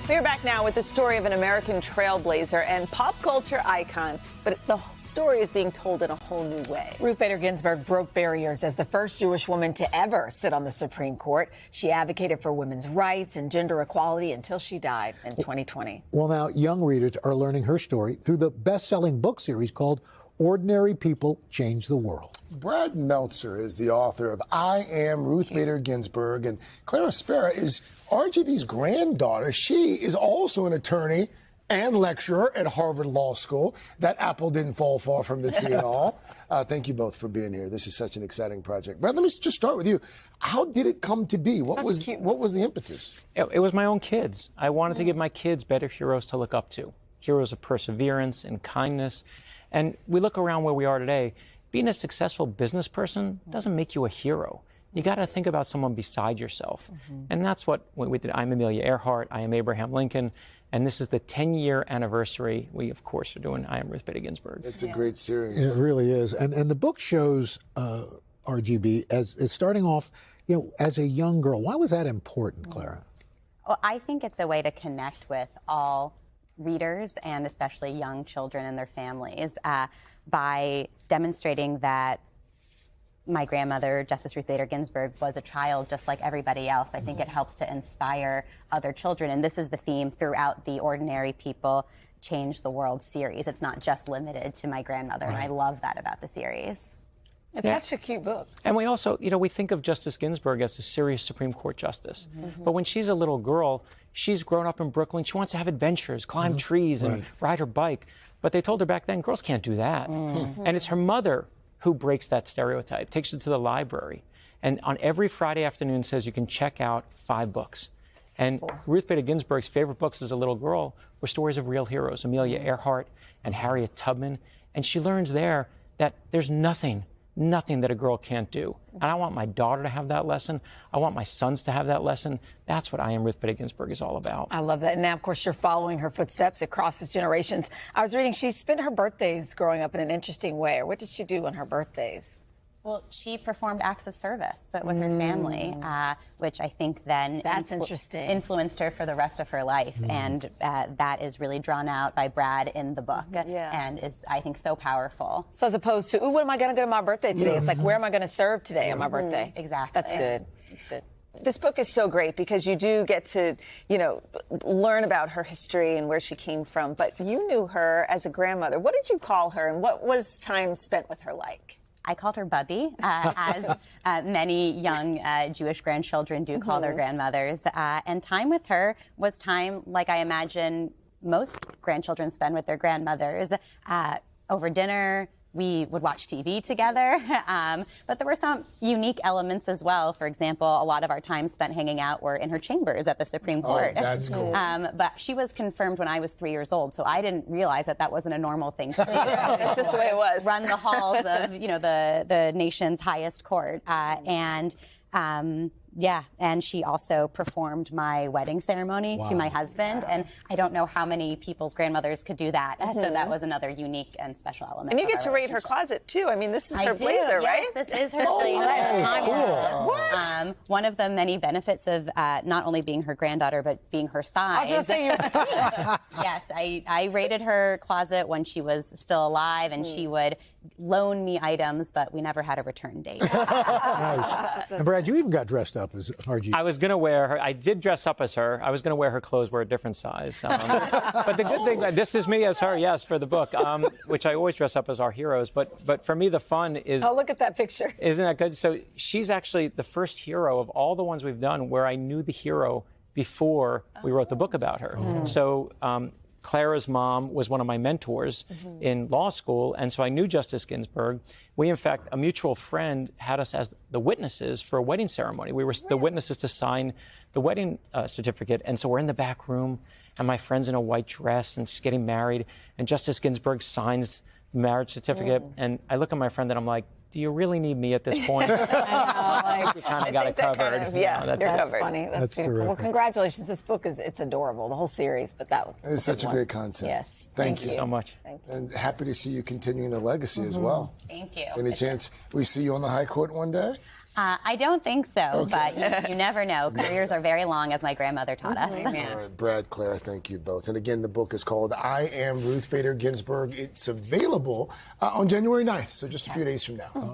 We're back now with the story of an American trailblazer and pop culture icon, but the story is being told in a whole new way. Ruth Bader Ginsburg broke barriers as the first Jewish woman to ever sit on the Supreme Court. She advocated for women's rights and gender equality until she died in 2020. Well, now young readers are learning her story through the best-selling book series called Ordinary People Change the World. Brad Meltzer is the author of I Am Ruth Bader Ginsburg, and Clara Spera is RGB's granddaughter. She is also an attorney and lecturer at Harvard Law School. That apple didn't fall far from the tree at all. Thank you both for being here. This is such an exciting project. Brad, let me just start with you. How did it come to be? What was the impetus? It was my own kids. I wanted to give my kids better heroes to look up to, heroes of perseverance and kindness. And we look around where we are today. Being a successful business person doesn't make you a hero. You got to think about someone beside yourself. And that's what we did. I'm Amelia Earhart. I am Abraham Lincoln. And this is the 10-year anniversary. We, of course, are doing I Am Ruth Bader Ginsburg. It's a great series. It really is. And the book shows RGB as starting off, as a young girl. Why was that important, Clara? Well, I think it's a way to connect with all readers and especially young children and their families by demonstrating that my grandmother, Justice Ruth Bader Ginsburg, was a child just like everybody else. I think it helps to inspire other children, and this is the theme throughout the Ordinary People Change the World series. It's not just limited to my grandmother, and I love that about the series. It's such a cute book. And we also, we think of Justice Ginsburg as a serious Supreme Court justice. But when she's a little girl, she's grown up in Brooklyn. She wants to have adventures, climb trees, and ride her bike. But they told her back then, girls can't do that. And it's her mother who breaks that stereotype, takes her to the library, and on every Friday afternoon says you can check out 5 books. And Ruth Bader Ginsburg's favorite books as a little girl were stories of real heroes, Amelia Earhart and Harriet Tubman. And she learns there that there's nothing that a girl can't do. And I want my daughter to have that lesson. I want my sons to have that lesson. That's what I Am Ruth Bader Ginsburg is all about. I love that. And now, of course, you're following her footsteps. It crosses generations. I was reading she spent her birthdays growing up in an interesting way. What did she do on her birthdays? Well, she performed acts of service with her family, which I think then influenced her for the rest of her life. And that is really drawn out by Brad in the book and is, I think, so powerful. So as opposed to, ooh, what am I going to do on my birthday today? It's like, where am I going to serve today on my birthday? Exactly. That's good. That's good. This book is so great because you do get to, learn about her history and where she came from. But you knew her as a grandmother. What did you call her, and what was time spent with her like? I called her Bubby, as many young Jewish grandchildren do call their grandmothers. And time with her was time like I imagine most grandchildren spend with their grandmothers. Over dinner, we would watch TV together, but there were some unique elements as well. For example, a lot of our time spent hanging out were in her chambers at the Supreme Court. Oh, that's cool. But she was confirmed when I was 3 years old, so I didn't realize that wasn't a normal thing to do. It's just the way it was. Run the halls of, the nation's highest court. And she also performed my wedding ceremony to my husband. And I don't know how many people's grandmothers could do that. So that was another unique and special element. And you get to raid her closet, too. I mean, this is her blazer, right? Yes, this is her blazer. One of the many benefits of not only being her granddaughter, but being her size. I was going to say Yes, I raided her closet when she was still alive, and she would loan me items, but we never had a return date. Nice. And Brad, you even got dressed up as RG. I was going to wear her. I did dress up as her. I was going to wear her clothes were a different size. But the good thing, this is me as her, yes, for the book, which I always dress up as our heroes. But for me, the fun is... Oh, look at that picture. Isn't that good? So she's actually the first hero of all the ones we've done where I knew the hero before we wrote the book about her. So Clara's mom was one of my mentors in law school, and so I knew Justice Ginsburg. We, in fact, a mutual friend had us as the witnesses for a wedding ceremony. We were the witnesses to sign the wedding certificate, and so we're in the back room, and my friend's in a white dress, and she's getting married, and Justice Ginsburg signs the marriage certificate, and I look at my friend, and I'm like, do you really need me at this point? You kind of got it covered. You're covered. Funny. That's beautiful. terrific. Well, congratulations. This book it's adorable, the whole series. But that was It's such a great concept. Yes. Thank you so much. And happy to see you continuing the legacy as well. Thank you. Any chance we see you on the High Court one day? I don't think so, but you never know. Careers are very long, as my grandmother taught us. All right, Brad, Claire, thank you both. And again, the book is called I Am Ruth Bader Ginsburg. It's available on January 9th, so just a few days from now.